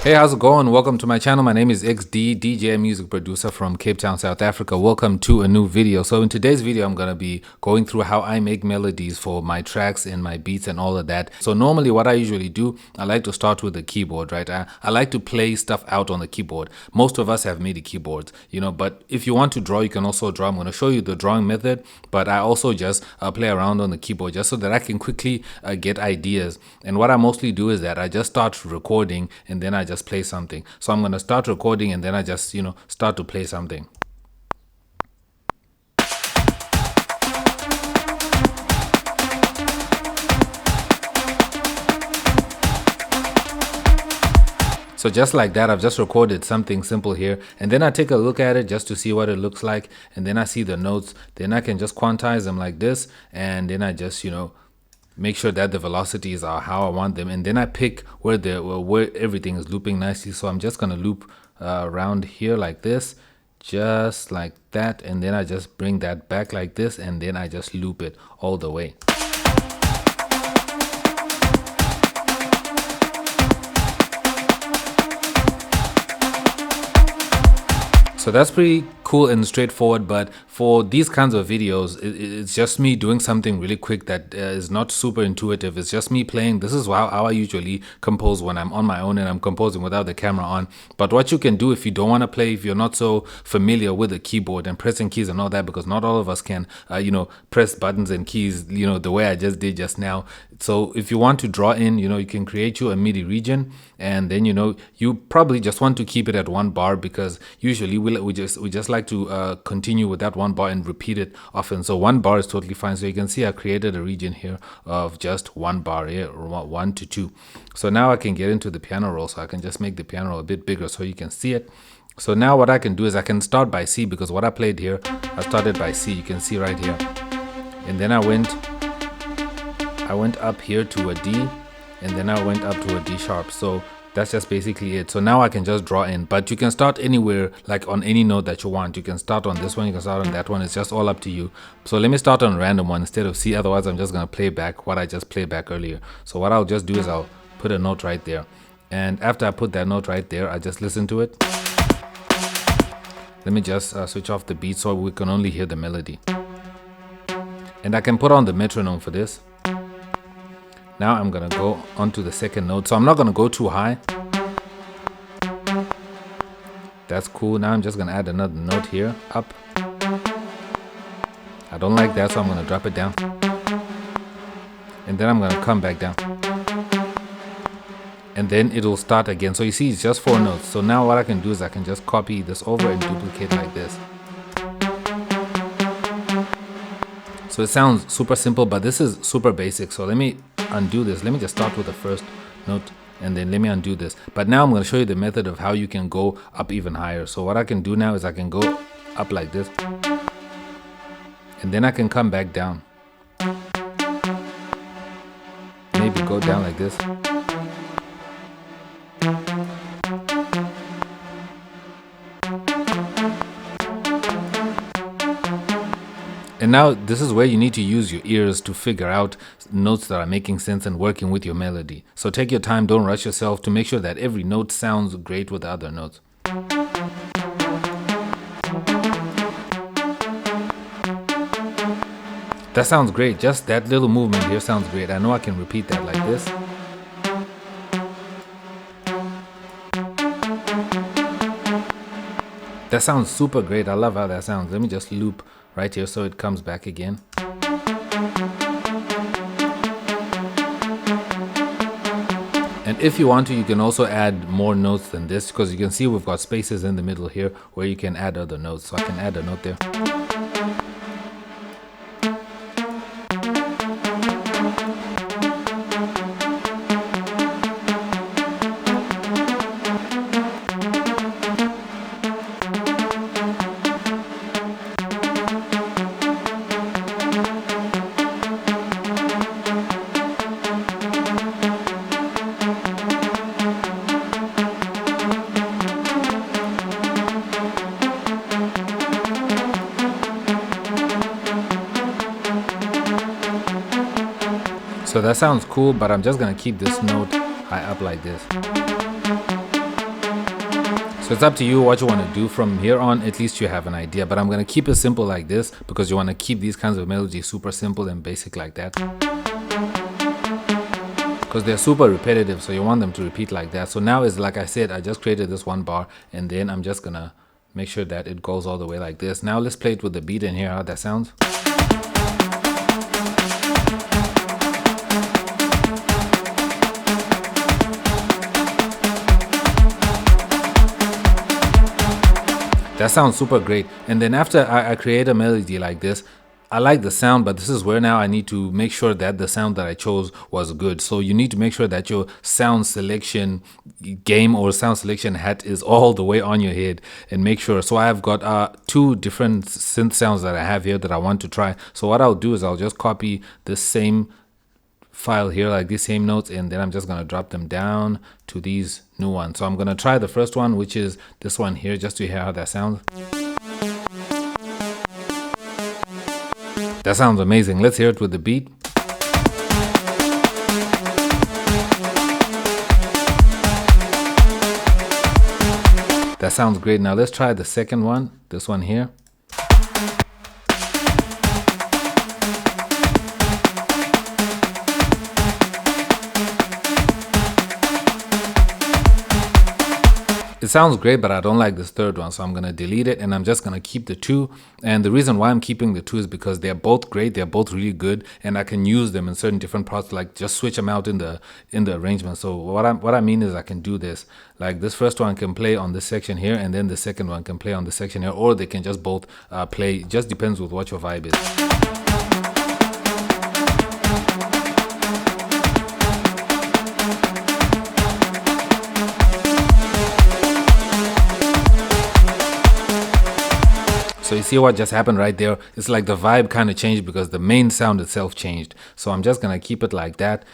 Hey, how's it going? Welcome to my channel. My name is XD, DJ and music producer from Cape Town, South Africa. Welcome to a new video. So in today's video, I'm going to be going through how I make melodies for my tracks and my beats and all of that. So normally what I usually do, I like to start with the keyboard, right? I like to play stuff out on the keyboard. Most of us have MIDI keyboards, but if you want to draw, you can also draw. I'm going to show you the drawing method, but I also just play around on the keyboard just so that I can quickly get ideas. And what I mostly do is that I just start recording and then I just play something. So I'm going to start recording and then I just start to play something. So just like that, I've just recorded something simple here, and then I take a look at it just to see what it looks like, and then I see the notes. Then I can just quantize them like this, and then I just make sure that the velocities are how I want them, and then I pick where everything is looping nicely. So I'm just gonna loop around here like this, just like that, and then I just bring that back like this, and then I just loop it all the way. So that's pretty cool and straightforward, but for these kinds of videos, it's just me doing something really quick that is not super intuitive. It's just me playing. This is how I usually compose when I'm on my own and I'm composing without the camera on. But what you can do if you don't want to play, if you're not so familiar with the keyboard and pressing keys and all that, because not all of us can, press buttons and keys, the way I just did just now. So if you want to draw in, you can create you a MIDI region, and then you probably just want to keep it at one bar, because usually we just like to continue with that one bar and repeat it often. So one bar is totally fine. So you can see I created a region here of just one bar here, or 1 to 2. So now I can get into the piano roll. So I can just make the piano roll a bit bigger so you can see it. So now what I can do is I can start by C, because what I played here, I started by C. You can see right here, and then I went up here to a D, and then I went up to a D sharp. So that's just basically it. So now I can just draw in, but you can start anywhere, like on any note that you want. You can start on this one, you can start on that one. It's just all up to you. So let me start on a random one instead of C. Otherwise I'm just going to play back what I just played back earlier. So what I'll just do is I'll put a note right there, and after I put that note right there, I just listen to it. Let me just switch off the beat so we can only hear the melody, and I can put on the metronome for this. Now I'm gonna go onto the second note. So I'm not gonna go too high. That's cool. Now I'm just gonna add another note here, up. I don't like that, so I'm gonna drop it down. And then I'm gonna come back down. And then it'll start again. So you see, it's just 4 notes. So now what I can do is I can just copy this over and duplicate like this. So it sounds super simple, but this is super basic. So let me undo this. Let me just start with the first note, and then let me undo this. But now I'm going to show you the method of how you can go up even higher. So what I can do now is I can go up like this, and then I can come back down. Maybe go down like this. And now this is where you need to use your ears to figure out notes that are making sense and working with your melody. So take your time, don't rush yourself, to make sure that every note sounds great with the other notes. That sounds great. Just that little movement here sounds great. I know I can repeat that like this. That sounds super great. I love how that sounds. Let me just loop right here so it comes back again. And if you want to, you can also add more notes than this, because you can see we've got spaces in the middle here where you can add other notes. So I can add a note there. So that sounds cool, but I'm just gonna keep this note high up like this. So it's up to you what you want to do from here on. At least you have an idea, but I'm going to keep it simple like this because you want to keep these kinds of melodies super simple and basic like that, because they're super repetitive, so you want them to repeat like that. So now is like I said, I just created this one bar, and then I'm just gonna make sure that it goes all the way like this. Now let's play it with the beat and hear how that sounds. That sounds super great. And then after I create a melody like this, I like the sound, but this is where now I need to make sure that the sound that I chose was good. So you need to make sure that your sound selection game or sound selection hat is all the way on your head, and make sure. So I've got 2 different synth sounds that I have here that I want to try. So what I'll do is I'll just copy the same file here, like these same notes, and then I'm just going to drop them down to these new ones. So I'm going to try the first one, which is this one here, just to hear how that sounds. That sounds amazing. Let's hear it with the beat. That sounds great. Now let's try the second one, this one here. It sounds great, but I don't like this third one, so I'm going to delete it, and I'm just going to keep the 2. And the reason why I'm keeping the 2 is because they're both great, they're both really good, and I can use them in certain different parts, like just switch them out in the arrangement. So what I mean is I can do this, like this first one can play on this section here, and then the second one can play on this section here, or they can just both play. It just depends with what your vibe is. So you see what just happened right there? It's like the vibe kind of changed because the main sound itself changed. So I'm just going to keep it like that,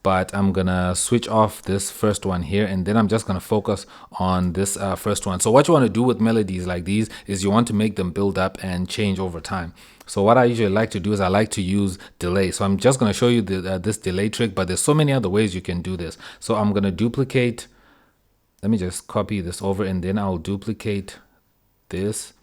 but I'm going to switch off this first one here, and then I'm just going to focus on this first one. So what you want to do with melodies like these is you want to make them build up and change over time. So what I usually like to do is I like to use delay. So I'm just going to show you this delay trick, but there's so many other ways you can do this. So I'm going to duplicate. Let me just copy this over, and then I'll duplicate this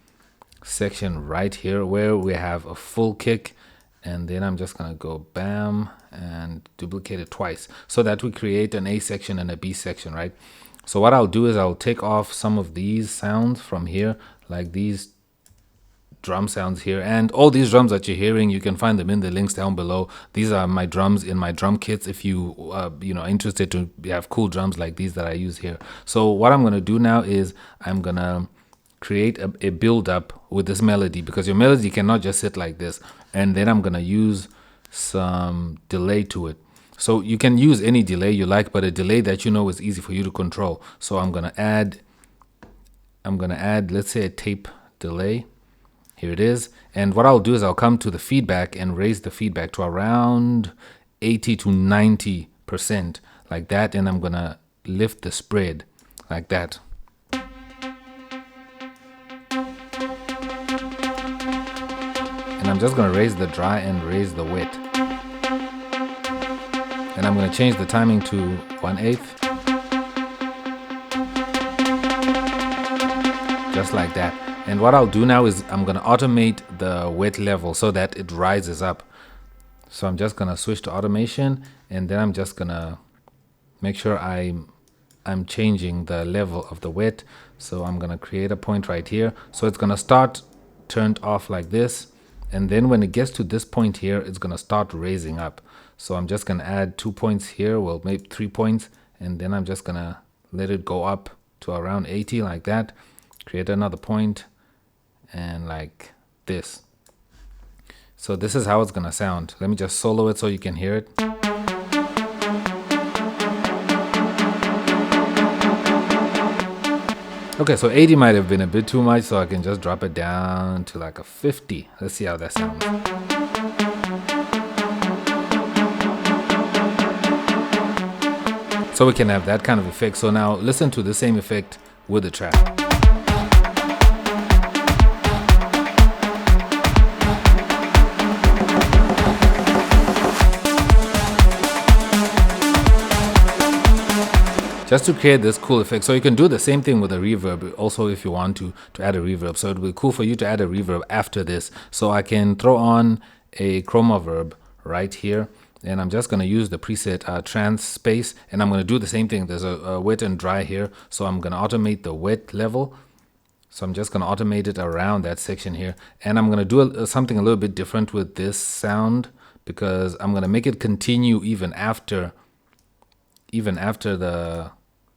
section right here where we have a full kick, and then I'm just gonna go bam and duplicate it twice so that we create an A section and a B section, right? So what I'll do is I'll take off some of these sounds from here, like these drum sounds here, and all these drums that you're hearing, you can find them in the links down below. These are my drums in my drum kits if you you know, interested to have cool drums like these that I use here. So what I'm gonna do now is I'm gonna create a build up with this melody, because your melody cannot just sit like this. And then I'm gonna use some delay to it. So you can use any delay you like, but a delay that you know is easy for you to control. So I'm gonna add, let's say, a tape delay. Here it is. And what I'll do is I'll come to the feedback and raise the feedback to around 80 to 90%, like that. And I'm gonna lift the spread like that. And I'm just going to raise the dry and raise the wet. And I'm going to change the timing to 1/8. Just like that. And what I'll do now is I'm going to automate the wet level so that it rises up. So I'm just going to switch to automation, and then I'm just going to make sure I'm changing the level of the wet. So I'm going to create a point right here. So it's going to start turned off like this. And then when it gets to this point here, it's going to start raising up. So I'm just going to add 2 points here, well, maybe 3 points. And then I'm just going to let it go up to around 80 like that. Create another point and like this. So this is how it's going to sound. Let me just solo it so you can hear it. Okay, so 80 might have been a bit too much, so I can just drop it down to like a 50. Let's see how that sounds. So we can have that kind of effect. So now listen to the same effect with the track. just to create this cool effect. So you can do the same thing with a reverb also if you want to add a reverb. So it would be cool for you to add a reverb after this. So I can throw on a chroma verb right here, and I'm just going to use the preset trans space, and I'm going to do the same thing. There's a wet and dry here, so I'm going to automate the wet level. So I'm just going to automate it around that section here, and I'm going to do something a little bit different with this sound, because I'm going to make it continue even after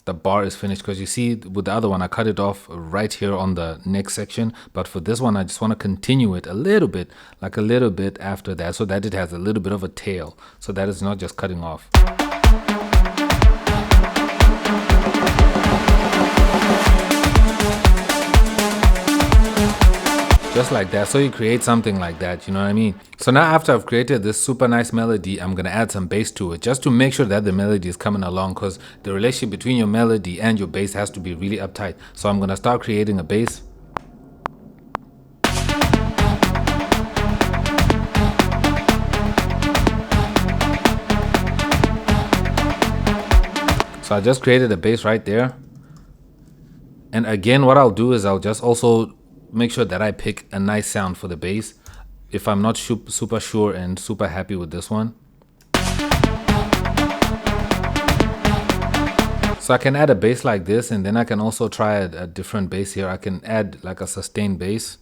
the bar is finished, because you see with the other one I cut it off right here on the next section, but for this one I just want to continue it a little bit, like a little bit after that, so that it has a little bit of a tail, so that it's not just cutting off. Just like that. So you create something like that, you know what I mean? So now after I've created this super nice melody, I'm going to add some bass to it just to make sure that the melody is coming along, because the relationship between your melody and your bass has to be really uptight. So I'm going to start creating a bass. So I just created a bass right there. And again, what I'll do is I'll just also make sure that I pick a nice sound for the bass if I'm not super sure and super happy with this one. So I can add a bass like this, and then I can also try a different bass here. I can add like a sustained bass.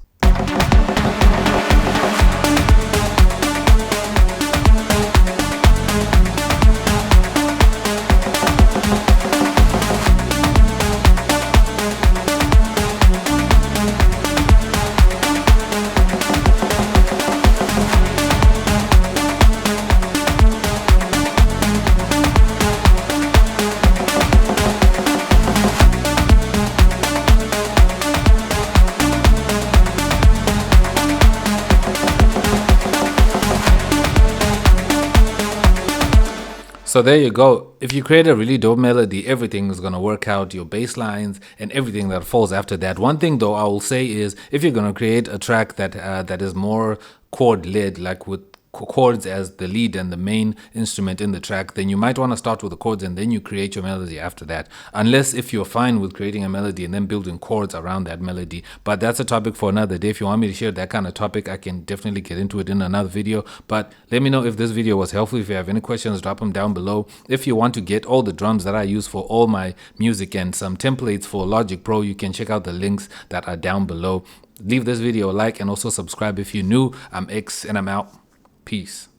So there you go. If you create a really dope melody, everything is going to work out, your bass lines and everything that falls after that. One thing though I will say is, if you're going to create a track that is more chord led, like with chords as the lead and the main instrument in the track, then you might want to start with the chords and then you create your melody after that, unless if you're fine with creating a melody and then building chords around that melody. But that's a topic for another day. If you want me to share that kind of topic, I can definitely get into it in another video. But let me know if this video was helpful. If you have any questions, drop them down below. If you want to get all the drums that I use for all my music and some templates for Logic Pro, you can check out the links that are down below. Leave this video a like and also subscribe if you're new. I'm X and I'm out. Peace.